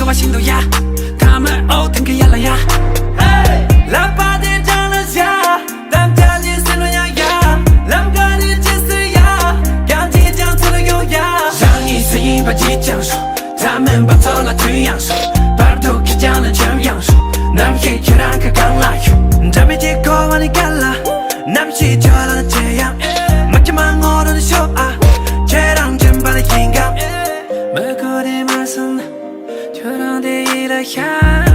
너와 신도야 담을 오든 그 yar라야 라파들 장르야 남자들 생각야 남가는 짓을야 간지장 틀어요야 상이 스인 바지 장수 담은 밥터나 뒤양수 바로도 기자는 정양수 남의 혈안 그 강라유 잠이 짓고 하는 갈라 남시 저라는 재앙 막지만 오르는 쇼아 죄랑 전반의 긴감 물거리 말씀 저런 데 이래야